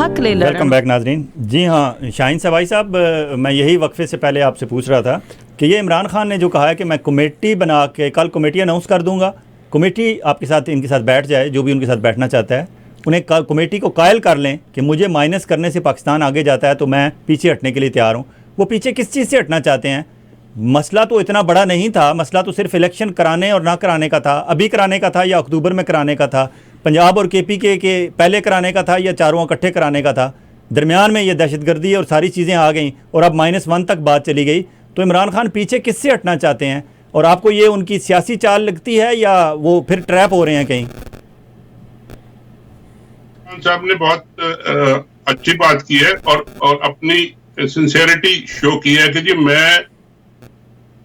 हक ले लड़न। वेलकम बैक नाजरीन। जी हाँ शाहीन सवाई साहब, मैं यही वक्फे से पहले आपसे पूछ रहा था कि ये इमरान खान ने जो कहा है कि मैं कमेटी बना के कल कमेटी अनाउंस कर दूंगा, कमेटी आपके साथ इनके साथ बैठ जाए, जो भी उनके साथ बैठना चाहता है उन्हें कमेटी को कायल कर लें कि मुझे माइनस करने से पाकिस्तान आगे जाता है तो मैं पीछे हटने के लिए तैयार हूँ। वो पीछे किस चीज़ से हटना चाहते हैं? मसला तो इतना बड़ा नहीं था, मसला तो सिर्फ इलेक्शन कराने और ना कराने का था, अभी कराने का था या अक्टूबर में कराने का था, पंजाब और KPK के पहले कराने का था या चारों इकट्ठे कराने का था। दरमियान में ये दहशतगर्दी और सारी चीज़ें आ गई और अब -1 तक बात चली गई। तो इमरान खान पीछे किससे हटना चाहते हैं और आपको ये उनकी सियासी चाल लगती है या वो फिर ट्रैप हो रहे हैं कहीं? साहब ने बहुत अच्छी बात की है और अपनी सिंसेरिटी शो की है कि जी मैं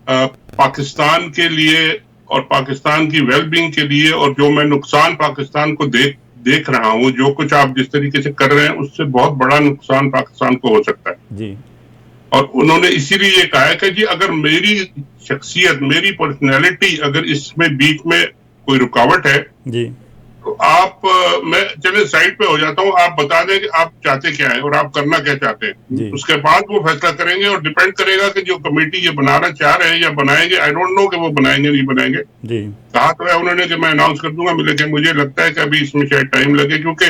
पाकिस्तान के लिए और पाकिस्तान की वेलबींग के लिए और जो मैं नुकसान पाकिस्तान को देख रहा हूँ, जो कुछ आप जिस तरीके से कर रहे हैं उससे बहुत बड़ा नुकसान पाकिस्तान को हो सकता है जी। और उन्होंने इसीलिए ये कहा है कि जी अगर मेरी शख्सियत, मेरी पर्सनैलिटी अगर इसमें बीच में कोई रुकावट है जी तो आप मैं चले साइड पे हो जाता हूँ, आप बता दें कि आप चाहते क्या है और आप करना क्या चाहते हैं। उसके बाद वो फैसला करेंगे और डिपेंड करेगा कि जो कमेटी ये बनाना चाह रहे हैं या बनाएंगे, आई डोंट नो कि वो बनाएंगे नहीं बनाएंगे। कहा तो है उन्होंने कि मैं अनाउंस कर दूंगा, लेकिन मुझे लगता है कि अभी इसमें शायद टाइम लगे, क्योंकि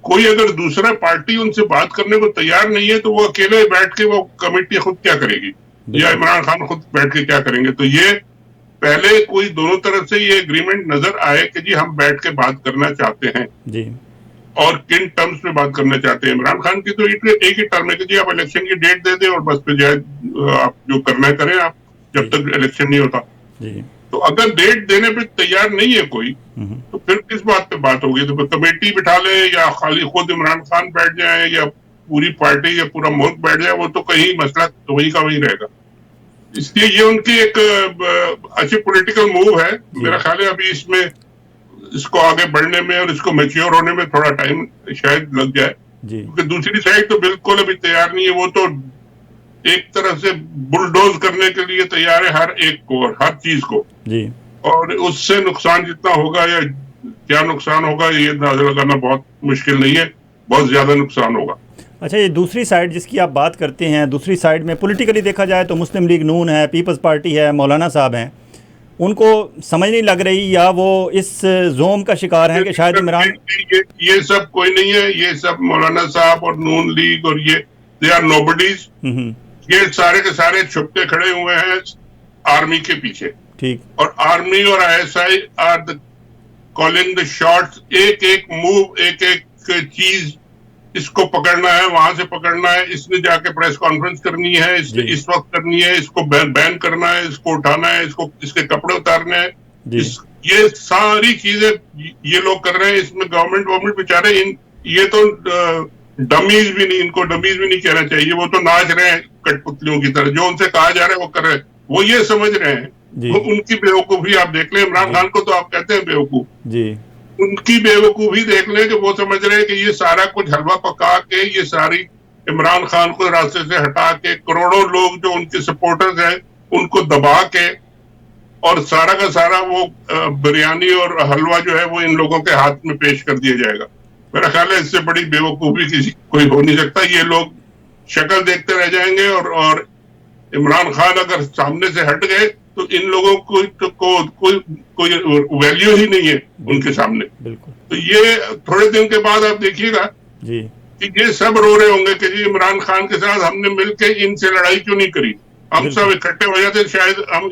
कोई अगर दूसरा पार्टी उनसे बात करने को तैयार नहीं है तो वो अकेले बैठ के वो कमेटी खुद क्या करेगी या इमरान खान खुद बैठ के क्या करेंगे। तो ये पहले कोई दोनों तरफ से ये एग्रीमेंट नजर आए कि जी हम बैठ के बात करना चाहते हैं जी और किन टर्म्स में बात करना चाहते हैं। इमरान खान की तो एक ही टर्म है कि जी आप इलेक्शन की डेट दे दें और बस पे जाए, आप जो करना है करें, आप जब तक इलेक्शन नहीं होता जी। तो अगर डेट देने पे तैयार नहीं है कोई तो फिर किस बात पे बात होगी? तो कमेटी बिठा ले या खाली खुद इमरान खान बैठ जाए या पूरी पार्टी या पूरा मुल्क बैठ जाए, वो तो कहीं मसला तो वही का वही रहेगा। इसलिए ये उनकी एक अच्छी पॉलिटिकल मूव है। मेरा ख्याल है अभी इसमें इसको आगे बढ़ने में और इसको मैच्योर होने में थोड़ा टाइम शायद लग जाए, क्योंकि दूसरी साइड तो बिल्कुल अभी तैयार नहीं है। वो तो एक तरह से बुलडोज करने के लिए तैयार है हर एक को और हर चीज को जी। और उससे नुकसान जितना होगा या क्या नुकसान होगा ये अंदाजा लगाना बहुत मुश्किल नहीं है, बहुत ज्यादा नुकसान होगा। अच्छा, ये दूसरी साइड जिसकी आप बात करते हैं, दूसरी साइड में पॉलिटिकली देखा जाए तो मुस्लिम लीग नून है, पीपल्स पार्टी है, मौलाना साहब हैं, उनको समझ नहीं लग रही या वो इस जोम का शिकार है कि शायद इमरान ये सब कोई नहीं है, ये सब मौलाना साहब और नून लीग और ये दे आर नोबडीज। ये सारे के सारे छुपके खड़े हुए हैं आर्मी के पीछे, ठीक, और आर्मी और ISI are calling the shots. एक एक मूव, एक एक चीज इसको पकड़ना है, वहां से पकड़ना है, इसने जाके प्रेस कॉन्फ्रेंस करनी है, इसने इस वक्त करनी है, इसको बैन करना है, इसको उठाना है, इसको इसके कपड़े उतारने हैं, ये सारी चीजें ये लोग कर रहे हैं। इसमें गवर्नमेंट बेचारे ये तो डमीज भी नहीं, इनको डमीज भी नहीं कहना चाहिए, वो तो नाच रहे हैं कठपुतलियों की तरह, जो उनसे कहा जा रहा है वो कर रहे हैं, वो ये समझ रहे हैं। तो उनकी बेवकूफी आप देख लें। इमरान खान को तो आप कहते हैं बेवकूफ जी, उनकी बेवकूफी देख लें कि वो समझ रहे हैं कि ये सारा कुछ हलवा पका के, ये सारी इमरान खान को रास्ते से हटा के, करोड़ों लोग जो उनके सपोर्टर्स हैं उनको दबा के और सारा का सारा वो बिरयानी और हलवा जो है वो इन लोगों के हाथ में पेश कर दिया जाएगा। मेरा ख्याल है इससे बड़ी बेवकूफी किसी कोई हो नहीं सकता। ये लोग शक्ल देखते रह जाएंगे और इमरान खान अगर सामने से हट गए तो इन लोगों को तो कोई वैल्यू ही नहीं है उनके सामने। बिल्कुल। तो ये थोड़े दिन के बाद आप देखिएगा जी कि ये सब रो रहे होंगे कि जी इमरान खान के साथ हमने मिलकर इनसे लड़ाई क्यों नहीं करी, हम सब इकट्ठे हो जाते, शायद हम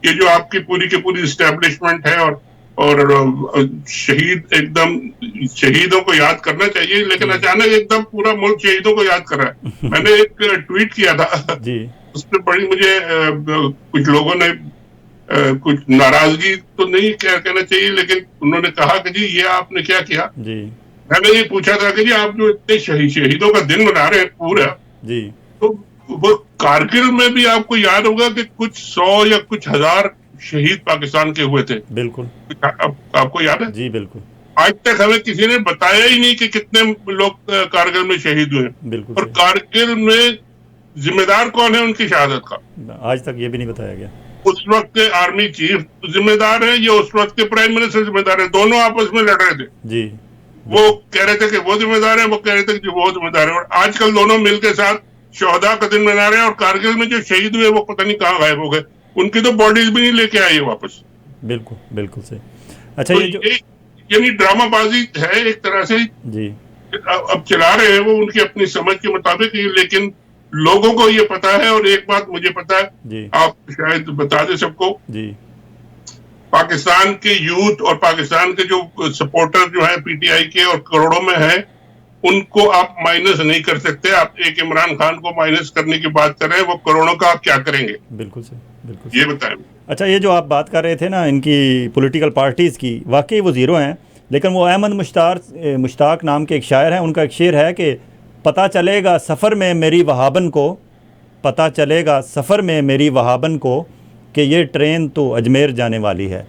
ये जो आपकी पूरी की पूरी इस्टेब्लिशमेंट है और शहीद एकदम शहीदों को याद करना चाहिए, लेकिन अचानक एकदम पूरा मुल्क शहीदों को याद कर रहा है। मैंने एक ट्वीट किया था जी, उसमें बड़ी मुझे कुछ लोगों ने कुछ नाराजगी तो नहीं कहना चाहिए, लेकिन उन्होंने कहा कि जी ये आपने क्या किया जी। मैंने ये पूछा था कि जी आप जो इतने शहीदों का दिन मना रहे हैं पूरा जी, तो वो कारगिल में भी आपको याद होगा कि कुछ 100 या कुछ हजार शहीद पाकिस्तान के हुए थे। बिल्कुल। आपको याद है जी? बिल्कुल। आज तक हमें किसी ने बताया ही नहीं कि कितने लोग कारगिल में शहीद हुए। बिल्कुल। और कारगिल में जिम्मेदार कौन है उनकी शहादत का? आज तक ये भी नहीं बताया गया। उस वक्त के आर्मी चीफ जिम्मेदार है या उस वक्त के प्राइम मिनिस्टर जिम्मेदार है? दोनों आपस में लड़ रहे थे जी। वो कह रहे थे कि वो जिम्मेदार है, वो कह रहे थे कि वो जिम्मेदार है, और आजकल दोनों मिलकर साथ शोहदा का दिन मना रहे हैं, और कारगिल में जो शहीद हुए वो पता नहीं कहाँ गायब हो गए, उनकी तो बॉडीज भी नहीं लेके आई वापस। बिल्कुल बिल्कुल सही। अच्छा, तो ये जो यानी ड्रामाबाजी है एक तरह से जी, अब चला रहे हैं वो उनकी अपनी समझ के मुताबिक, लेकिन लोगों को ये पता है। और एक बात मुझे पता है, जी, आप शायद बता दें सबको, जी, पाकिस्तान के यूथ और पाकिस्तान के जो सपोर्टर जो है पीटीआई के और करोड़ों में है, उनको आप माइनस नहीं कर सकते। आप एक इमरान खान को माइनस करने की बात कर रहे हैं, वो करोड़ों का आप क्या करेंगे? बिल्कुल सही, बिल्कुल सही। ये बताएं। अच्छा, ये जो आप बात कर रहे थे ना इनकी पॉलिटिकल पार्टीज़ की, वाकई वो ज़ीरो हैं, लेकिन वो अहमद मुश्ताक नाम के एक शायर हैं, उनका एक शेर है कि पता चलेगा सफ़र में मेरी वहाबन को, पता चलेगा सफ़र में मेरी वहाबन को कि ये ट्रेन तो अजमेर जाने वाली है।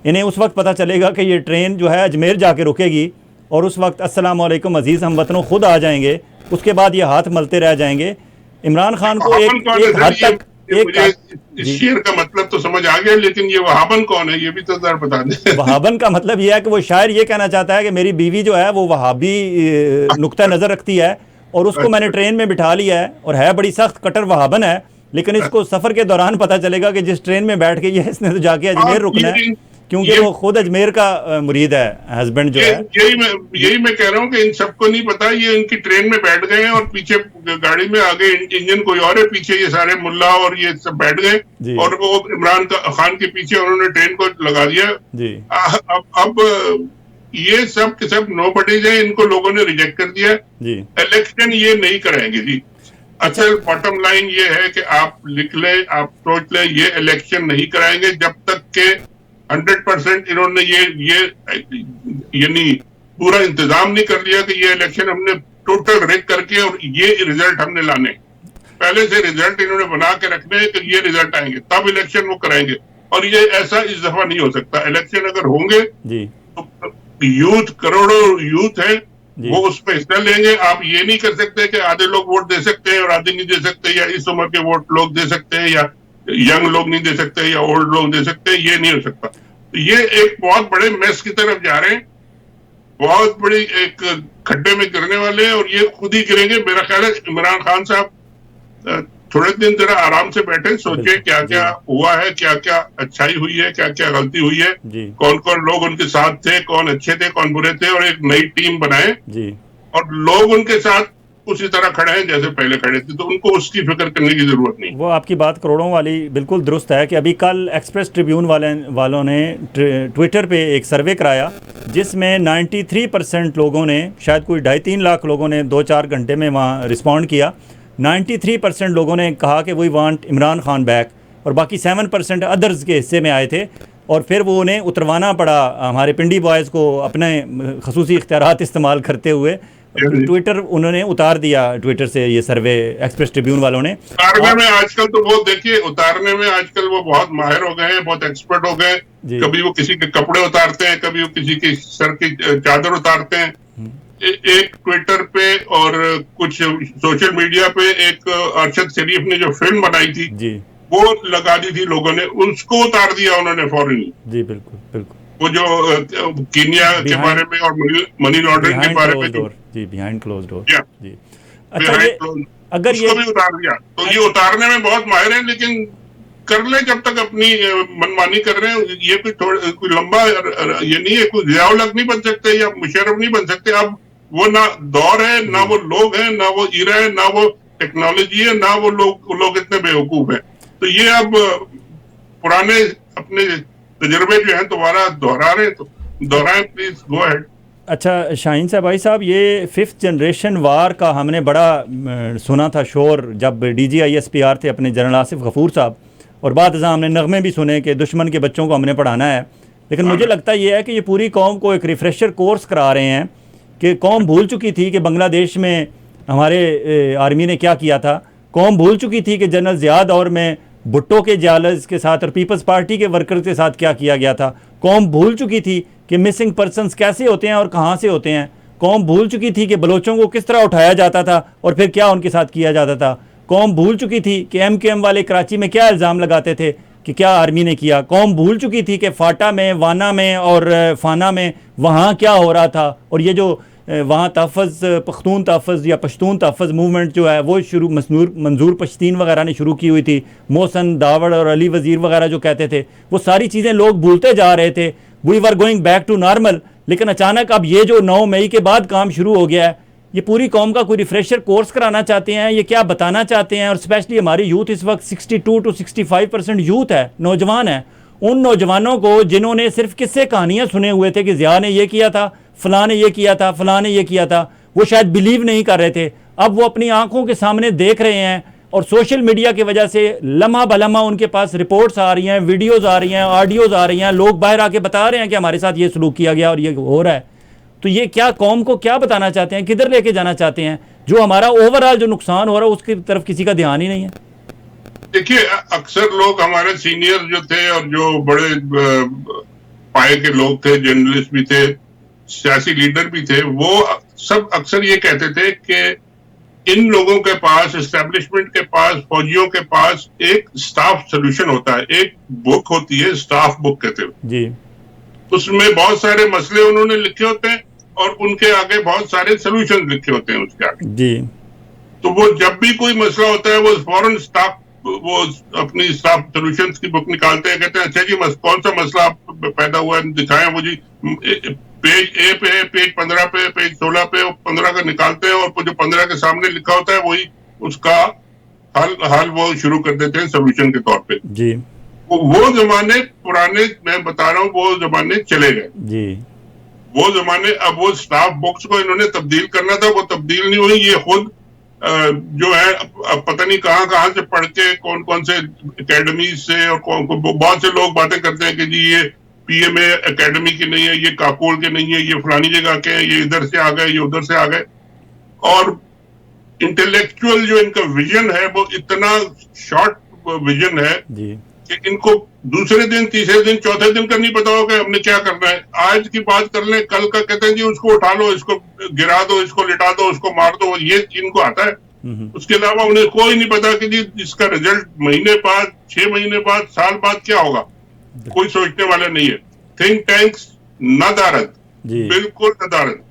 इन्हें उस वक्त पता चलेगा कि ये ट्रेन जो है अजमेर जाके रुकेगी, और उस वक्त अस्सलाम वालेकुम अजीज़ हम वतनों खुद आ जाएंगे, उसके बाद ये हाथ मलते रह जाएंगे। इमरान खान को एक हद तक इस शेर का मतलब तो समझ आ गया, लेकिन ये वहाबन कौन है ये भी तो जरा बता दें। वहाबन का मतलब यह है कि वो शायर ये कहना चाहता है कि मेरी बीवी जो है वो वहाबी नुक्ता नज़र रखती है, और उसको मैंने ट्रेन में बिठा लिया है, और है बड़ी सख्त कटर वहाबन है, लेकिन इसको सफ़र के दौरान पता चलेगा कि जिस ट्रेन में बैठ गई है इसने तो जाके अजमेर रुकना है, क्योंकि वो खुद अजमेर का मुरीद है, हस्बैंड जो है। यही मैं कह रहा हूँ कि इन सबको नहीं पता, ये इनकी ट्रेन में बैठ गए हैं और पीछे गाड़ी में आगे इंजन कोई और है, पीछे ये सारे मुल्ला और ये सब बैठ गए, और वो इमरान खान के पीछे उन्होंने ट्रेन को लगा दिया जी। अब ये सब के सब नोबडीज है, इनको लोगों ने रिजेक्ट कर दिया जी। इलेक्शन ये नहीं कराएंगे जी। असल बॉटम लाइन ये है कि आप लिख ले, आप सोच ले, ये इलेक्शन नहीं कराएंगे जब तक के 100% इन्होंने ये यानी पूरा इंतजाम नहीं कर लिया कि ये इलेक्शन हमने टोटल रेक करके और ये रिजल्ट हमने लाने। पहले से रिजल्ट इन्होंने बना के रखने हैं कि ये रिजल्ट आएंगे तब इलेक्शन वो कराएंगे, और ये ऐसा इस दफा नहीं हो सकता। इलेक्शन अगर होंगे तो यूथ, करोड़ों यूथ है, वो उस पर हिस्सा लेंगे। आप ये नहीं कर सकते कि आधे लोग वोट दे सकते हैं और आधे नहीं दे सकते, या इस उम्र के वोट लोग दे सकते हैं, या यंग लोग नहीं दे सकते, या ओल्ड लोग दे सकते हैं, ये नहीं हो सकता। तो ये एक बहुत बड़े मेस की तरफ जा रहे हैं, बहुत बड़ी एक खड्डे में गिरने वाले हैं, और ये खुद ही गिरेंगे। मेरा ख्याल है इमरान खान साहब थोड़े दिन जरा आराम से बैठे, सोचे क्या क्या हुआ है, क्या क्या अच्छाई हुई है, क्या क्या गलती हुई है, कौन कौन लोग उनके साथ थे, कौन अच्छे थे, कौन बुरे थे, और एक नई टीम बनाए, और लोग उनके साथ उसी तरह खड़े हैं जैसे पहले खड़े थे, तो उनको उसकी फिक्र करने की जरूरत नहीं। वो आपकी बात करोड़ों वाली बिल्कुल दुरुस्त है कि अभी कल एक्सप्रेस ट्रिब्यून वालों ने ट्विटर पे एक सर्वे कराया जिसमें 93% लोगों ने, शायद कोई 2.5-3 लाख लोगों ने 2-4 घंटे में वहाँ रिस्पॉन्ड किया। 93% लोगों ने कहा कि we want Imran Khan back, और बाकी 7% अदर्स के हिस्से में आए थे, और फिर वो उन्हें उतरवाना पड़ा हमारे पिंडी बॉयज़ को अपने खसूसी इख्तियारात इस्तेमाल करते हुए। ट्विटर उन्होंने उतार दिया ट्विटर से, ये सर्वे एक्सप्रेस ट्रिब्यून वालों ने। उतारने में आजकल तो वो देखिए, उतारने में आजकल वो बहुत माहिर हो गए हैं, बहुत एक्सपर्ट हो गए। कभी वो किसी के कपड़े उतारते हैं, कभी वो किसी की सर की चादर उतारते हैं। एक ट्विटर पे और कुछ सोशल मीडिया पे एक अरशद शरीफ ने जो फिल्म बनाई थी जी, वो लगा दी थी लोगों ने, उसको उतार दिया उन्होंने फौरन जी। बिल्कुल बिल्कुल। वो जो कीनिया के बारे में और मनी लॉन्ड्रिंग के बारे में जी, बिहाइंड क्लोज डोर जी। अच्छा, अगर ये भी उतार दिया तो ये उतारने में बहुत माहिर है, लेकिन कर ले जब तक अपनी मनमानी कर रहे हैं। ये कोई लंबा ये नहीं है, कोई ज़ियाउल-हक नहीं बन सकते या मुशर्रफ नहीं बन सकते। अब वो ना दौर है, ना वो लोग हैं, ना वो इरा है, ना वो टेक्नोलॉजी है, ना वो लोग इतने बेवकूफ हैं। तो ये अब पुराने अपने तजुर्बे जो हैं दोबारा दोहरा रहे हैं, तो दोहराएं प्लीज, गो अहेड। अच्छा शाहीन साहब, भाई साहब, ये 5th जनरेशन वार का हमने बड़ा सुना था शोर जब DGISPR थे अपने जनरल आसिफ गफूर साहब, और बाद हमने नगमे भी सुने कि दुश्मन के बच्चों को हमने पढ़ाना है। लेकिन मुझे लगता ये है कि ये पूरी कौम को एक रिफ़्रेशर कोर्स करा रहे हैं कि कौम भूल चुकी थी कि बांग्लादेश में हमारे आर्मी ने क्या किया था, कौम भूल चुकी थी कि जनरल ज़िया दौर में भुट्टो के जालज के साथ और पीपल्स पार्टी के वर्कर के साथ क्या किया गया था, कौम भूल चुकी थी कि मिसिंग पर्सनस कैसे होते हैं और कहाँ से होते हैं, कौम भूल चुकी थी कि बलोचों को किस तरह उठाया जाता था और फिर क्या उनके साथ किया जाता था, कौम भूल चुकी थी कि MKM वाले कराची में क्या इल्ज़ाम लगाते थे कि क्या आर्मी ने किया। कौम भूल चुकी थी कि फाटा में, वाना में और फाना में वहाँ क्या हो रहा था। और ये जो वहाँ तहफ़्फ़ुज़ पख्तून तहफ़्फ़ुज़ या पश्तून तहफ़्फ़ुज़ मूवमेंट जो है वो शुरू मंजूर पश्तीन वगैरह ने शुरू की हुई थी। मोहसन दावड़ और अली वज़ीर वगैरह जो कहते थे, वो सारी चीज़ें लोग भूलते जा रहे थे। We were going back to normal. लेकिन अचानक अब ये जो 9 मई के बाद काम शुरू हो गया है, ये पूरी कौम का कोई रिफ्रेशर कोर्स कराना चाहते हैं, ये क्या बताना चाहते हैं। और स्पेशली हमारी यूथ इस वक्त 62 to 65% यूथ है, नौजवान है। उन नौजवानों को जिन्होंने सिर्फ किस्से कहानियाँ सुने हुए थे कि ज़िया ने ये किया था, फ़लाँ ने ये किया था, फ़लाँ ने ये किया था, वो शायद बिलीव नहीं कर रहे थे। अब वो अपनी आंखों के सामने देख रहे हैं और सोशल मीडिया की वजह से लम्हा बलम्हा उनके पास रिपोर्ट्स आ रही हैं, वीडियोज़ आ रही हैं, ऑडियोज़ आ रही हैं, लोग बाहर आके बता रहे हैं कि हमारे साथ ये सलूक किया गया और ये हो रहा है। तो ये क्या कौम को क्या बताना चाहते हैं, किधर लेके जाना चाहते हैं? जो हमारा ओवरऑल जो नुकसान हो रहा है उसकी तरफ किसी का ध्यान ही नहीं है। देखिए, अक्सर लोग हमारे सीनियर जो थे और जो बड़े पाए के लोग थे, जर्नलिस्ट भी थे, सियासी लीडर भी थे, वो सब अक्सर ये कहते थे कि इन लोगों के पास, एस्टेब्लिशमेंट के पास, फौजियों के पास एक स्टाफ सोल्यूशन होता है, एक बुक होती है, स्टाफ बुक कहते हैं जी। उसमें बहुत सारे मसले उन्होंने लिखे होते हैं और उनके आगे बहुत सारे सोल्यूशन लिखे होते हैं उसके आगे जी। तो वो जब भी कोई मसला होता है वो फौरन वो अपनी स्टाफ सोल्यूशंस की बुक निकालते हैं, कहते हैं अच्छा जी कौन सा मसला पैदा हुआ है, दिखाएं मुझे। पेज ए पे, पेज 15 पे, पेज 16 पे, 15 का निकालते हैं और जो 15 के सामने लिखा होता है वही उसका हल वो शुरू कर देते हैं सोल्यूशन के तौर पे जी। वो जमाने पुराने, मैं बता रहा हूँ, वो जमाने चले गए जी। वो जमाने, अब वो स्टाफ बुक्स को इन्होंने तब्दील करना था, वो तब्दील नहीं हुई। ये खुद जो है पता नहीं कहाँ से पढ़ के, कौन कौन से एकेडमी से, और बहुत से लोग बातें करते हैं कि जी ये पीएमए एकेडमी की नहीं है, ये काकोल के नहीं है, ये फलानी जगह के हैं, ये इधर से आ गए, ये उधर से आ गए। और इंटेलेक्चुअल जो इनका विजन है वो इतना शॉर्ट विजन है जी कि इनको दूसरे दिन, तीसरे दिन, चौथे दिन का नहीं पता होगा हमने क्या करना है। आज की बात कर ले, कल का कहते हैं जी उसको उठा लो, इसको गिरा दो, इसको लिटा दो, उसको मार दो, ये इनको आता है। उसके अलावा उन्हें कोई नहीं पता कि जी इसका रिजल्ट महीने बाद, 6 महीने बाद, साल बाद क्या होगा, कोई सोचने वाला नहीं है। थिंक टैंक्स नदारद, बिल्कुल नदारद।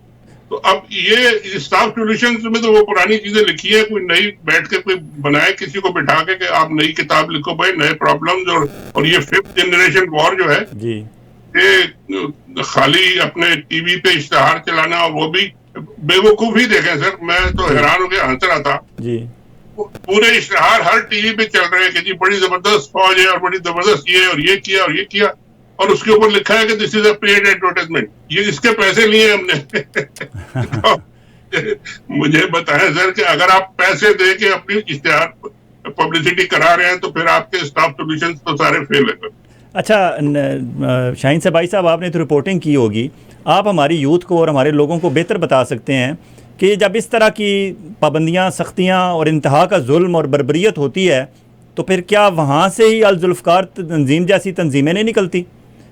तो अब ये स्टाफ सोल्यूशंस में तो वो पुरानी चीजें लिखी है, कोई नई बैठ के कोई बनाए, किसी को बिठा के कि आप नई किताब लिखो भाई, नए प्रॉब्लम्स। और ये 5th जनरेशन वॉर जो है जी, ये खाली अपने टीवी पे इश्तेहार चलाना, और वो भी बेवकूफी देखें सर, मैं तो हैरान होकर हंस रहा था जी। पूरे इश्तेहार हर टीवी पे चल रहे हैं कि जी बड़ी जबरदस्त फौज है और बड़ी जबरदस्त ये और ये किया और ये किया, और उसके ऊपर लिखा है कि this is a paid advertisement, ये इसके पैसे लिए हमने। तो मुझे बताएं सर कि अगर आप पैसे दे के अपनी इश्तेहार पब्लिसिटी करा रहे हैं तो फिर आपके स्टाफ सोल्यूशंस तो सारे फेल है। अच्छा शाहीन से भाई साहब, आपने तो रिपोर्टिंग की होगी, आप हमारी यूथ को और हमारे लोगों को बेहतर बता सकते हैं कि जब इस तरह की पाबंदियाँ, सख्तियाँ और इंतहा का जुल्म और बर्बरियत होती है तो फिर क्या वहाँ से ही अल-जुल्फ़कार तंजीम जैसी तंजीमें नहीं निकलती?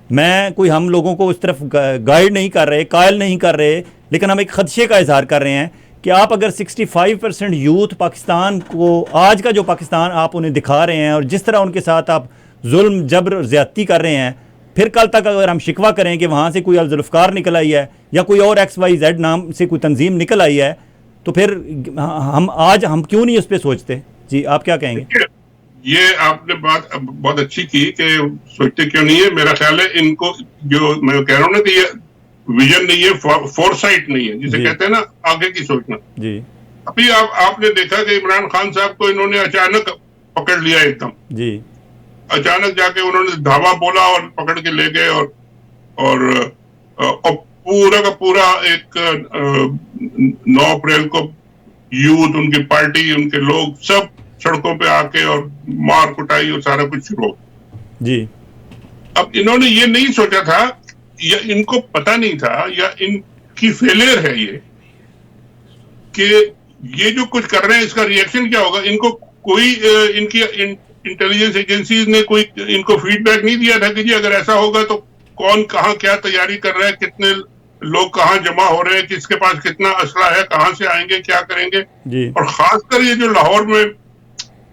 मैं कोई हम लोगों को उस तरफ गाइड नहीं कर रहे, कायल नहीं कर रहे, लेकिन हम एक खदशे का इजहार कर रहे हैं कि आप अगर 65% यूथ पाकिस्तान को, आज का जो पाकिस्तान आप उन्हें दिखा रहे हैं और जिस तरह उनके साथ आप जुल्म, जबर, ज़्यादती कर रहे हैं, फिर कल तक अगर हम शिकवा करें कि वहाँ से कोई अल-जुल्फ़कार निकल आई है या कोई और XYZ नाम से कोई तंजीम निकल आई है, तो फिर हम क्यों नहीं उस पर सोचते? जी, आप क्या कहेंगे? ये आपने बात बहुत अच्छी की कि सोचते क्यों नहीं है। मेरा ख्याल है इनको, जो मैं कह रहा हूँ ना कि ये विजन नहीं है, फोरसाइट नहीं है, जिसे कहते हैं ना आगे की सोचना जी। अभी आपने देखा कि इमरान खान साहब को इन्होंने अचानक पकड़ लिया एकदम जी। अचानक जाके उन्होंने धावा बोला और पकड़ के ले गए, और पूरा का पूरा एक 9 अप्रैल को यूथ, उनकी पार्टी, उनके लोग सब सड़कों पे आके और मार कुटाई और सारा कुछ शुरू हो जी। अब इन्होंने ये नहीं सोचा था, या इनको पता नहीं था, या इनकी फेलियर है ये कि ये जो कुछ कर रहे हैं इसका रिएक्शन क्या होगा। इनको कोई इनकी इंटेलिजेंस एजेंसीज ने कोई इनको फीडबैक नहीं दिया था कि जी अगर ऐसा होगा तो कौन कहाँ क्या तैयारी कर रहा है, कितने लोग कहाँ जमा हो रहे हैं, किसके पास कितना असला है, कहाँ से आएंगे, क्या करेंगे जी। और खासकर ये जो लाहौर में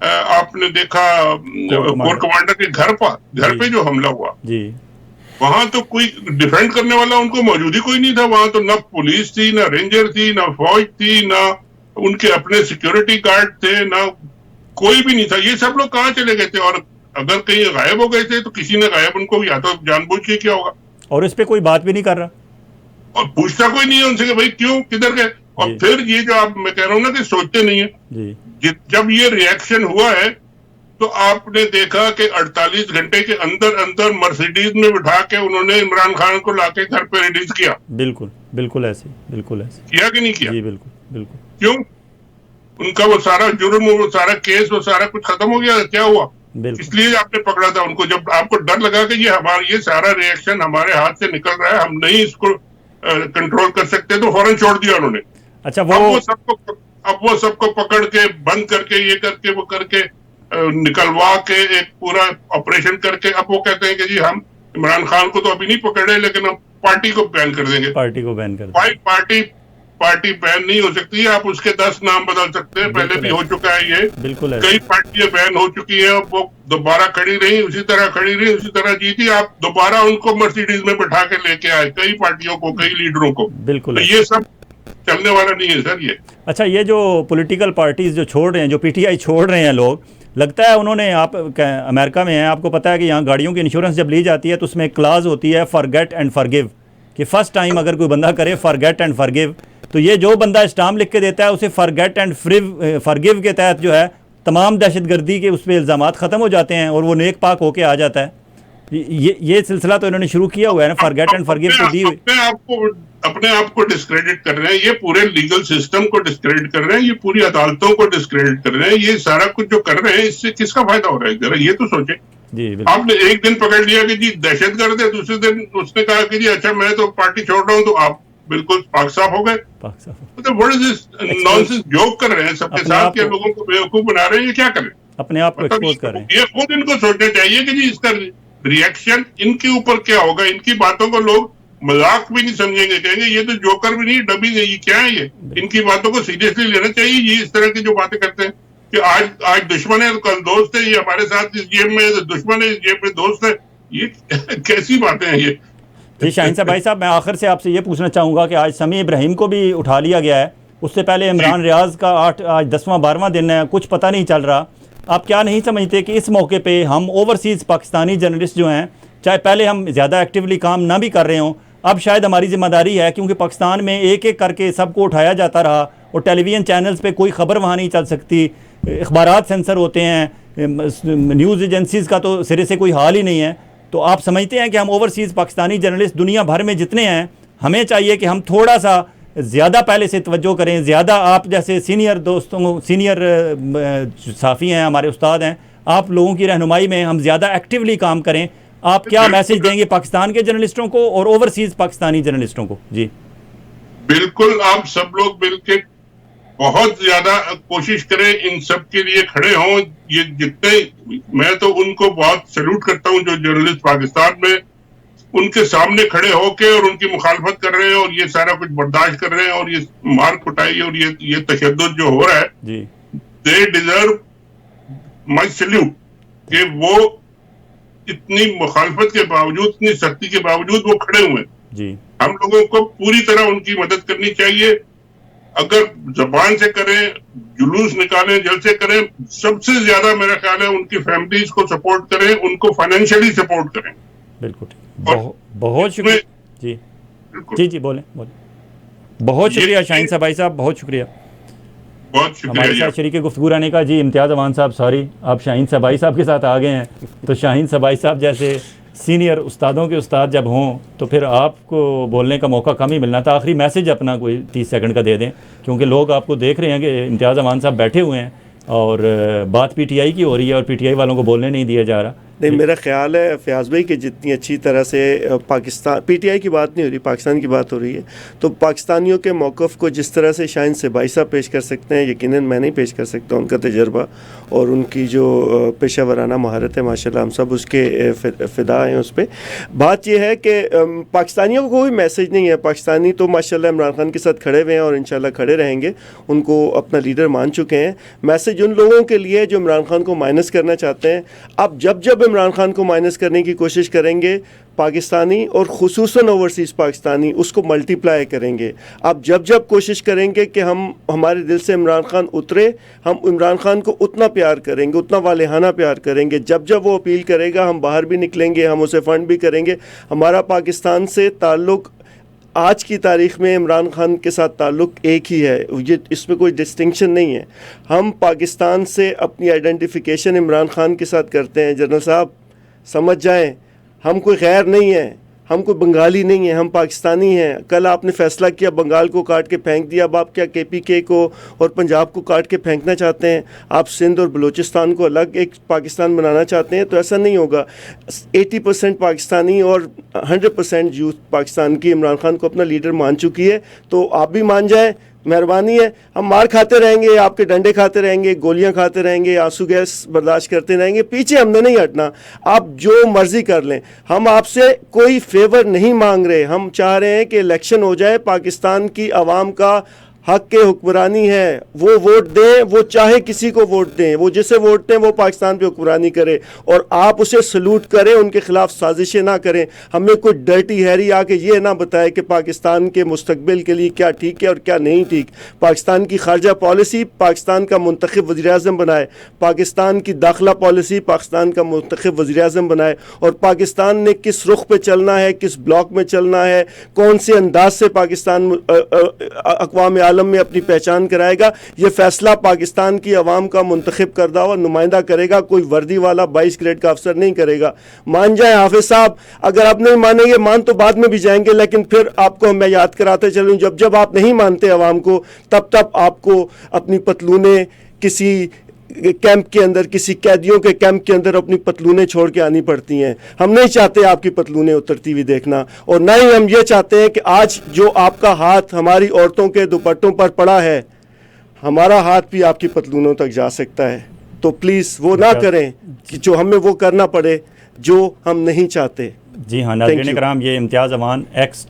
आपने देखा कोर कमांडर के घर पे जो हमला हुआ जी, वहां तो कोई डिफेंड करने वाला उनको मौजूद ही कोई नहीं था। वहां तो ना पुलिस थी, ना रेंजर थी, ना फौज थी, ना उनके अपने सिक्योरिटी गार्ड थे, ना कोई भी नहीं था। ये सब लोग कहाँ चले गए थे? और अगर कहीं गायब हो गए थे तो किसी ने गायब उनको या तो जानबूझ के किया होगा, और इस पे कोई बात भी नहीं कर रहा और पूछता कोई नहीं है उनसे कि भाई क्यों, किधर गए। और फिर ये जो मैं कह रहा हूँ ना कि सोचते नहीं है, जब ये रिएक्शन हुआ है तो आपने देखा कि 48 घंटे के अंदर अंदर मर्सिडीज में बिठा के उन्होंने इमरान खान को लाके घर पे रिलीज किया। बिल्कुल ऐसे किया कि नहीं किया? जी बिल्कुल। क्यों? उनका वो सारा जुर्म, वो सारा केस, वो सारा कुछ खत्म हो गया, क्या हुआ? इसलिए आपने पकड़ा था उनको। जब आपको डर लगा कि ये सारा रिएक्शन हमारे हाथ से निकल रहा है, हम नहीं इसको कंट्रोल कर सकते, तो फौरन छोड़ दिया उन्होंने। अच्छा, अब वो सबको पकड़ के बंद करके ये करके वो करके निकलवा के एक पूरा ऑपरेशन करके अब वो कहते हैं कि जी हम इमरान खान को तो अभी नहीं पकड़े, लेकिन हम पार्टी को बैन कर देंगे। पार्टी बैन नहीं हो सकती है, आप उसके 10 नाम बदल सकते हैं। पहले भी हो चुका है ये, कई पार्टियां बैन हो चुकी है, वो दोबारा खड़ी रही, उसी तरह जीती। आप दोबारा उनको मर्सिडीज में बैठा के लेके आए, कई पार्टियों को, कई लीडरों को। तो ये सब चलने वाला नहीं है सर ये। अच्छा, ये जो पॉलिटिकल पार्टीज जो छोड़ रहे हैं, जो पीटीआई छोड़ रहे हैं लोग, लगता है उन्होंने, आप अमेरिका में हैं, आपको पता है कि यहाँ गाड़ियों की इंश्योरेंस जब ली जाती है तो उसमें एक क्लाज होती है फॉरगेट एंड फॉरगिव, कि फर्स्ट टाइम अगर कोई बंदा करे फॉरगेट एंड फॉरगिव, तो ये जो बंदा स्टाम्प लिख के देता है उसे फॉरगेट एंड फॉरगिव के तहत जो है तमाम दहशतगर्दी के उस पर इल्ज़ामात ख़त्म हो जाते हैं और वो नेक पाक होके आ जाता है। ये सिलसिला तो इन्होंने शुरू किया हुआ है ना, फॉरगेट एंड फॉरगिव को दी हुई। अपने आप को डिस्क्रेडिट कर रहे हैं, ये पूरे लीगल सिस्टम को डिस्क्रेडिट कर रहे हैं, ये पूरी अदालतों को डिस्क्रेडिट कर रहे हैं। ये सारा कुछ जो कर रहे हैं इससे किसका फायदा हो रहा है? जरा ये तो सोचे। आपने एक दिन पकड़ लिया कि जी दहशतगर्द है, दूसरे दिन उसने कहा कि जी अच्छा मैं तो पार्टी छोड़ रहा हूँ, तो आप बिल्कुल पाक साफ हो गए। मतलब what is this nonsense joke कर रहे हैं सबके साथ, के लोगों को बेवकूफ बना रहे हैं। ये क्या करें? अपने आप को एक्सपोज कर रहे हैं। ये खुद इनको सोचना चाहिए कि जी इसका रिएक्शन इनके ऊपर क्या होगा। इनकी बातों को लोग मजाक भी नहीं समझेंगे, कहेंगे ये तो जोकर भी नहीं, डबी नहीं, ये क्या है ये? इनकी बातों को सीरियसली लेना चाहिए। ये इस तरह की जो बातें करते हैं कि आज दुश्मन है तो कल दोस्त है, ये हमारे साथ इस जेब में तो दुश्मन है, इस जेब में दोस्त है, ये कैसी बातें हैं ये? जी शाहीन साहब, भाई साहब, मैं आखिर से आपसे ये पूछना चाहूँगा कि आज समी इब्राहिम को भी उठा लिया गया है, उससे पहले इमरान रियाज का आज 10वां-12वां दिन है, कुछ पता नहीं चल रहा। आप क्या नहीं समझते कि इस मौके पे हम ओवरसीज़ पाकिस्तानी जर्नलिस्ट जो हैं, चाहे पहले हम ज़्यादा एक्टिवली काम ना भी कर रहे हों, अब शायद हमारी ज़िम्मेदारी है, क्योंकि पाकिस्तान में एक एक करके सबको उठाया जाता रहा और टेलीविज़न चैनल्स पे कोई ख़बर वहाँ नहीं चल सकती, अखबारात सेंसर होते हैं, न्यूज़ एजेंसीज़ का तो सिरे से कोई हाल ही नहीं है। तो आप समझते हैं कि हम ओवरसीज़ पाकिस्तानी जर्नलिस्ट दुनिया भर में जितने हैं, हमें चाहिए कि हम थोड़ा सा ज़्यादा पहले से तवज्जो करें, ज़्यादा आप जैसे सीनियर दोस्तों, सीनियर साफ़ी हैं, हमारे उस्ताद हैं, आप लोगों की रहनुमाई में हम ज़्यादा एक्टिवली काम करें। आप क्या मैसेज देंगे पाकिस्तान के जर्नलिस्टों को और ओवरसीज़ पाकिस्तानी जर्नलिस्टों को? जी बिल्कुल, आप सब लोग मिलकर बहुत ज्यादा कोशिश करें, इन सब के लिए खड़े हों। ये जितने, मैं तो उनको बहुत सैल्यूट करता हूं जो जर्नलिस्ट पाकिस्तान में उनके सामने खड़े होके और उनकी मुखालफत कर रहे हैं और ये सारा कुछ बर्दाश्त कर रहे हैं और ये मार कुटाई और ये तशद्दुद जो हो रहा है, दे डिजर्व माय सैल्यूट कि वो इतनी मुखालफत के बावजूद, इतनी सख्ती के बावजूद वो खड़े हुए हैं। हम लोगों को पूरी तरह उनकी मदद करनी चाहिए। अगर जबान से करें, जुलूस निकालें, जलसे करें, सबसे ज्यादा मेरा ख्याल है उनकी फैमिलीज को सपोर्ट करें, उनको फाइनेंशियली सपोर्ट करें। बिल्कुल, बहुत शुक्रिया जी। जी बोलें। बहुत शुक्रिया शाहीन साहब, भाई साहब, बहुत शुक्रिया हमारे साथ शरीके गुफ्तगू रहने का। जी इम्तियाज़ अमान साहब, सॉरी आप शाहीन साहब भाई साहब के साथ आ गए हैं, तो शाहीन साहब भाई साहब जैसे सीनियर उस्तादों के उस्ताद जब हों तो फिर आपको बोलने का मौका कम ही मिलना था। आखिरी मैसेज अपना कोई 30 सेकंड का दे दें, क्योंकि लोग आपको देख रहे हैं कि इम्तियाज़ अमान साहब बैठे हुए हैं और बात पीटीआई की हो रही है और पीटीआई वालों को बोलने नहीं दिया जा रहा। नहीं, मेरा ख्याल है फयाज़ भाई कि जितनी अच्छी तरह से पाकिस्तान, पीटीआई की बात नहीं हो रही, पाकिस्तान की बात हो रही है, तो पाकिस्तानियों के मौक़िफ़ को जिस तरह से शाहीन सिबाई साहब पेश कर सकते हैं, यकीनन मैं नहीं पेश कर सकता। उनका तजर्बा और उनकी जो पेशा वराना महारत है माशाल्लाह, हम सब उसके फ़िदा हैं उस पर। बात यह है कि पाकिस्तानियों को कोई मैसेज नहीं है। पाकिस्तानी तो माशाल्लाह इमरान खान के साथ खड़े हुए हैं और इंशाल्लाह खड़े रहेंगे, उनको अपना लीडर मान चुके हैं। मैसेज उन लोगों के लिए जो इमरान खान को माइनस करना चाहते हैं, अब जब इमरान खान को माइनस करने की कोशिश करेंगे पाकिस्तानी और ख़ुसूसन ओवरसीज़ पाकिस्तानी, उसको मल्टीप्लाई करेंगे। अब जब कोशिश करेंगे कि हमारे दिल से इमरान खान उतरे, हम इमरान खान को उतना प्यार करेंगे, उतना वालेहाना प्यार करेंगे। जब वो अपील करेगा हम बाहर भी निकलेंगे, हम उसे फ़ंड भी करेंगे। हमारा पाकिस्तान से ताल्लुक़ आज की तारीख़ में इमरान खान के साथ ताल्लुक़ एक ही है, ये इसमें कोई डिस्टिंक्शन नहीं है। हम पाकिस्तान से अपनी आइडेंटिफिकेशन इमरान खान के साथ करते हैं। जनरल साहब समझ जाएं, हम कोई गैर नहीं है, हम कोई बंगाली नहीं है, हम पाकिस्तानी हैं। कल आपने फ़ैसला किया बंगाल को काट के फेंक दिया, अब आप क्या KPK को और पंजाब को काट के फेंकना चाहते हैं? आप सिंध और बलूचिस्तान को अलग एक पाकिस्तान बनाना चाहते हैं? तो ऐसा नहीं होगा। 80% पाकिस्तानी और 100% यूथ पाकिस्तान की इमरान खान को अपना लीडर मान चुकी है, तो आप भी मान जाएँ, मेहरबानी है। हम मार खाते रहेंगे, आपके डंडे खाते रहेंगे, गोलियां खाते रहेंगे, आंसू गैस बर्दाश्त करते रहेंगे, पीछे हमने नहीं हटना। आप जो मर्जी कर लें, हम आपसे कोई फेवर नहीं मांग रहे। हम चाह रहे हैं कि इलेक्शन हो जाए, पाकिस्तान की आवाम का हक के हुक्मरानी है, वो वोट दें, वो चाहे किसी को वोट दें, वो जिसे वोट दें वो पाकिस्तान पे हुक्मरानी करे और आप उसे सलूट करें, उनके खिलाफ साजिशें ना करें। हमें कोई डर्टी हैरी आके ये ना बताए कि पाकिस्तान के मुस्तकबिल के लिए क्या ठीक है और क्या नहीं ठीक। पाकिस्तान की खारजा पॉलिसी पाकिस्तान का मुंतखब वज़ीर-ए-आज़म बनाए, पाकिस्तान की दाखिला पॉलिसी पाकिस्तान का मुंतखब वज़ीर-ए-आज़म बनाए, और पाकिस्तान ने किस रुख पे चलना है, किस ब्लॉक में चलना है, कौन से अंदाज से पाकिस्तान अक़वाम आलम में अपनी पहचान कराएगा, ये फैसला पाकिस्तान की आवाम का मुंतखब करदा हुआ नुमाइंदा करेगा। कोई वर्दी वाला 22 ग्रेड का अफसर नहीं करेगा। मान जाए हाफिज साहब, अगर आप नहीं मानेंगे, मान तो बाद में भी जाएंगे, लेकिन फिर आपको मैं याद कराते चलूँ, जब आप नहीं मानते आवाम को, तब आपको अपनी पतलूने किसी कैंप के अंदर, किसी कैदियों के कैंप के अंदर अपनी पतलूनें छोड़ के आनी पड़ती हैं। हम नहीं चाहते आपकी पतलूनें उतरती हुई देखना, और ना ही हम ये चाहते हैं कि आज जो आपका हाथ हमारी औरतों के दुपट्टों पर पड़ा है, हमारा हाथ भी आपकी पतलूनों तक जा सकता है। तो प्लीज़ वो ना करें कि जो हमें वो करना पड़े जो हम नहीं चाहते। जी हाँ, नाज़रीन कराम, ये इम्तियाज़ अमान x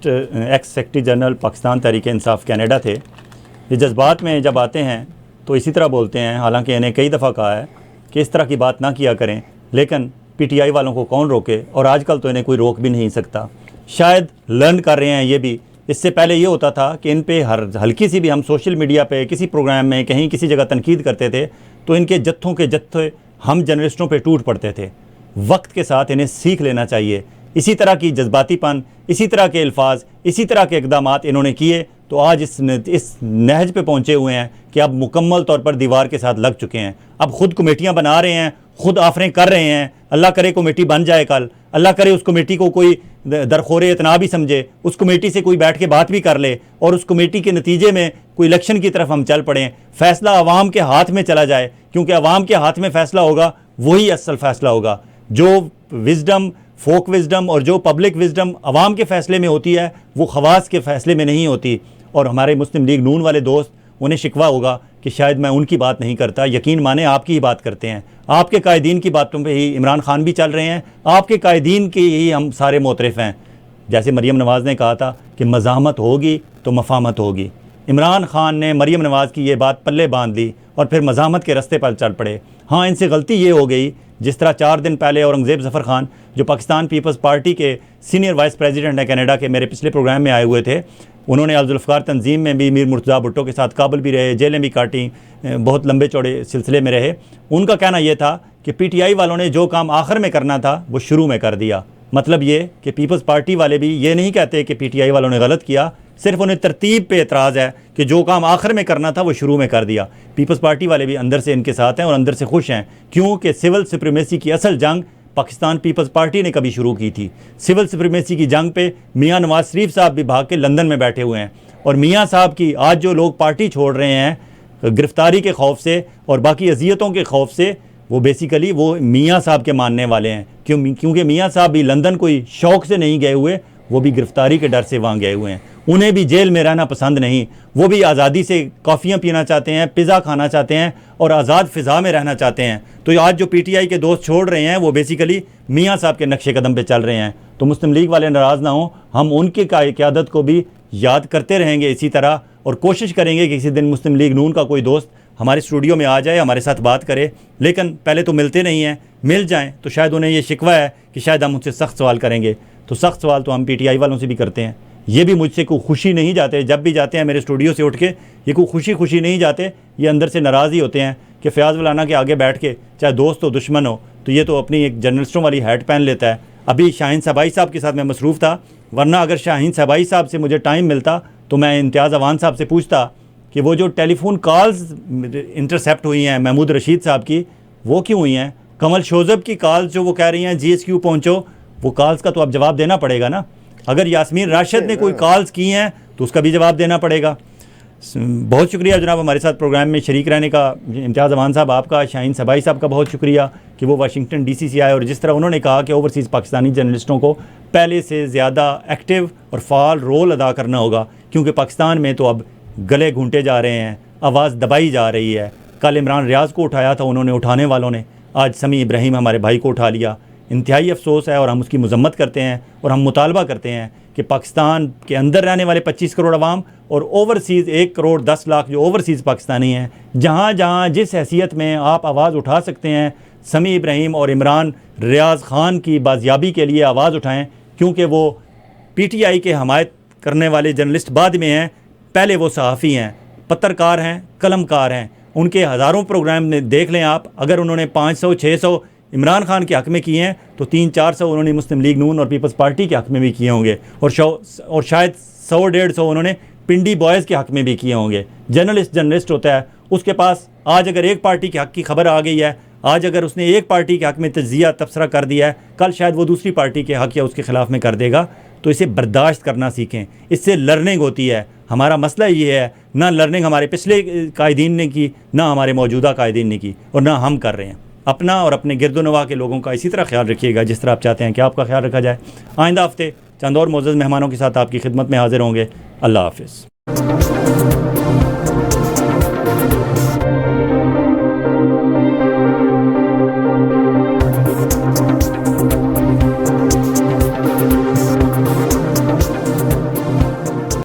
secretary general Pakistan Tehreek Insaf Canada थे। ये जज्बात में जब आते हैं तो इसी तरह बोलते हैं। हालांकि इन्हें कई दफ़ा कहा है कि इस तरह की बात ना किया करें, लेकिन PTI वालों को कौन रोके, और आजकल तो इन्हें कोई रोक भी नहीं सकता। शायद लर्न कर रहे हैं ये भी। इससे पहले ये होता था कि इन पे हल्की सी भी हम सोशल मीडिया पे किसी प्रोग्राम में कहीं किसी जगह तनकीद करते थे तो इनके जत्थों के जत्थे हम जर्नलिस्टों पे टूट पड़ते थे। वक्त के साथ इन्हें सीख लेना चाहिए। इसी तरह की जज्बातीपन, इसी तरह के अल्फाज, इसी तरह के इक़दामात इन्होंने किए तो आज इस नहज पे पहुँचे हुए हैं कि अब मुकम्मल तौर पर दीवार के साथ लग चुके हैं। अब ख़ुद कमेटियाँ बना रहे हैं, ख़ुद आफरें कर रहे हैं। अल्लाह करे कमेटी बन जाए कल, अल्लाह करे उस कमेटी को कोई दरखोरे इतना भी समझे, उस कमेटी से कोई बैठ के बात भी कर ले और उस कमेटी के नतीजे में कोई इलेक्शन की तरफ हम चल पड़ें। फ़ैसला आवाम के हाथ में चला जाए, क्योंकि आवाम के हाथ में फ़ैसला होगा वही असल फ़ैसला होगा। जो विज़डम, फोक विज़डम और जो पब्लिक विज़डम आवाम के फ़ैसले में होती है वो खवास के फ़ैसले में नहीं होती। और हमारे मुस्लिम लीग नून वाले दोस्त, उन्हें शिकवा होगा कि शायद मैं उनकी बात नहीं करता। यकीन माने आपकी ही बात करते हैं। आपके कायदीन की बातों पे ही इमरान खान भी चल रहे हैं, आपके कायदीन की ही हम सारे मोतरफ़ हैं। जैसे मरीम नवाज़ ने कहा था कि मज़ाहमत होगी तो मफामत होगी। इमरान खान ने मरीम नवाज़ की ये बात पल्ले बांध ली और फिर मज़ाहमत के रास्ते पर चल पड़े। हाँ, इनसे गलती ये हो गई, जिस तरह 4 दिन पहले औरंगज़ेब ज़फ़र खान, जो पाकिस्तान पीपल्स पार्टी के सीनियर वाइस प्रेसिडेंट हैं कनाडा के, मेरे पिछले प्रोग्राम में आए हुए थे। उन्होंने अल-जुल्फ़िकार तंजीम में भी मीर मुर्तज़ा भुट्टो के साथ काबुल भी रहे, जेलें भी काटी, बहुत लंबे चौड़े सिलसिले में रहे। उनका कहना यह था कि PTI वालों ने जो काम आखिर में करना था वो शुरू में कर दिया। मतलब ये कि पीपल्स पार्टी वाले भी ये नहीं कहते कि PTI वालों ने गलत किया, सिर्फ उन्हें तरतीब पे एतराज़ है कि जो काम आखिर में करना था वो शुरू में कर दिया। पीपल्स पार्टी वाले भी अंदर से इनके साथ हैं और अंदर से खुश हैं, क्योंकि सिविल सुप्रीमेसी की असल जंग पाकिस्तान पीपल्स पार्टी ने कभी शुरू की थी। सिविल सुप्रीमेसी की जंग पे मियाँ नवाज शरीफ साहब भी भाग के लंदन में बैठे हुए हैं, और मियाँ साहब की आज जो लोग पार्टी छोड़ रहे हैं गिरफ्तारी के खौफ से और बाकी अजियतों के खौफ से, वो बेसिकली वो मियाँ साहब के मानने वाले हैं, क्योंकि मियाँ साहब भी लंदन कोई शौक़ से नहीं गए हुए, वो भी गिरफ्तारी के डर से वहाँ गए हुए हैं। उन्हें भी जेल में रहना पसंद नहीं, वो भी आज़ादी से कॉफ़ियाँ पीना चाहते हैं, पिज़्ज़ा खाना चाहते हैं और आज़ाद फ़िज़ा में रहना चाहते हैं। तो आज जो PTI के दोस्त छोड़ रहे हैं वो बेसिकली मियाँ साहब के नक्शे कदम पे चल रहे हैं। तो मुस्लिम लीग वाले नाराज़ ना हों, हम उनकी क़यादत को भी याद करते रहेंगे इसी तरह, और कोशिश करेंगे कि किसी दिन मुस्लिम लीग नून का कोई दोस्त हमारे स्टूडियो में आ जाए, हमारे साथ बात करे। लेकिन पहले तो मिलते नहीं हैं, मिल जाएं तो शायद उन्हें ये शिकवा है कि शायद हम उनसे सख्त सवाल करेंगे। तो सख्त सवाल तो हम PTI वालों से भी करते हैं। ये भी मुझसे कोई खुशी नहीं जाते, जब भी जाते हैं मेरे स्टूडियो से उठ के, ये कोई खुशी नहीं जाते, ये अंदर से नाराज़ ही होते हैं कि फ़याज़ वलाना के आगे बैठ के चाहे दोस्त हो दुश्मन हो तो ये तो अपनी एक जर्नलिस्टों वाली हैट पहन लेता है। अभी शाहीन सबाई साहब के साथ मैं मसरूफ़ था, वरना अगर शाहीन सबाई साहब से मुझे टाइम मिलता तो मैं इम्तियाज़ अवान साहब से पूछता कि वो जो टेलीफोन कॉल्स इंटरसेप्ट हुई हैं महमूद रशीद साहब की, वो क्यों हुई हैं? कमल शोज़ब की कॉल्स जो वो कह रही हैं GSQ पहुँचो, वो कॉल्स का तो अब जवाब देना पड़ेगा ना। अगर यास्मीन राशिद ने कोई कॉल्स की हैं तो उसका भी जवाब देना पड़ेगा। बहुत शुक्रिया जनाब हमारे साथ प्रोग्राम में शरीक रहने का। इम्तियाज़ अवान साहब आपका, शाहीन सबाई साहब का बहुत शुक्रिया कि वो वाशिंगटन DC से आए, और जिस तरह उन्होंने कहा कि ओवरसीज़ पाकिस्तानी जर्नलिस्टों को पहले से ज़्यादा एक्टिव और फ़ाल रोल अदा करना होगा, क्योंकि पाकिस्तान में तो अब गले घूंटे जा रहे हैं, आवाज़ दबाई जा रही है। कल इमरान रियाज़ को उठाया था उन्होंने, उठाने वालों ने, आज समी इब्राहिम हमारे भाई को उठा लिया। इंतहाई अफसोस है और हम उसकी मजम्मत करते हैं और हम मुतालबा करते हैं कि पाकिस्तान के अंदर रहने वाले 25 करोड़ अवाम और ओवरसीज़ 1 करोड़ 10 लाख जो ओवरसीज़ पाकिस्तानी हैं, जहाँ जहाँ जिस हैसियत में आप आवाज़ उठा सकते हैं, समी इब्राहिम और इमरान रियाज़ ख़ान की बाजियाबी के लिए आवाज़ उठाएँ, क्योंकि वो PTI के हमायत करने वाले जर्नलिस्ट बाद में हैं, पहले वो सहाफ़ी हैं, पत्रकार हैं, कलमकार हैं। उनके हज़ारों प्रोग्राम ने देख लें आप, अगर उन्होंने 500-600 इमरान खान के हक़ में किए हैं तो 300-400 उन्होंने मुस्लिम लीग नून और पीपल्स पार्टी के हक़ में भी किए होंगे, और शायद 100-150 उन्होंने पिंडी बॉयज़ के हक़ में भी किए होंगे। जर्नलिस्ट होता है, उसके पास आज अगर एक पार्टी के हक़ की खबर आ गई है, आज अगर उसने एक पार्टी के हक़ में तज्ज़िया तबसरा कर दिया है, कल शायद वो दूसरी पार्टी के हक़ या उसके ख़िलाफ़ में कर देगा। तो इसे बर्दाश्त करना सीखें, इससे लर्निंग होती है। हमारा मसला ये है, ना लर्निंग हमारे पिछले कायदीन ने की, ना हमारे मौजूदा कायदीन ने की, और ना हम कर रहे हैं। अपना और अपने गिरदोनवा के लोगों का इसी तरह ख्याल रखिएगा जिस तरह आप चाहते हैं कि आपका ख्याल रखा जाए। आइंदा हफ्ते चंद और मोअज़्ज़ज़ मेहमानों के साथ आपकी खिदमत में हाज़िर होंगे। अल्लाह हाफ़िज़।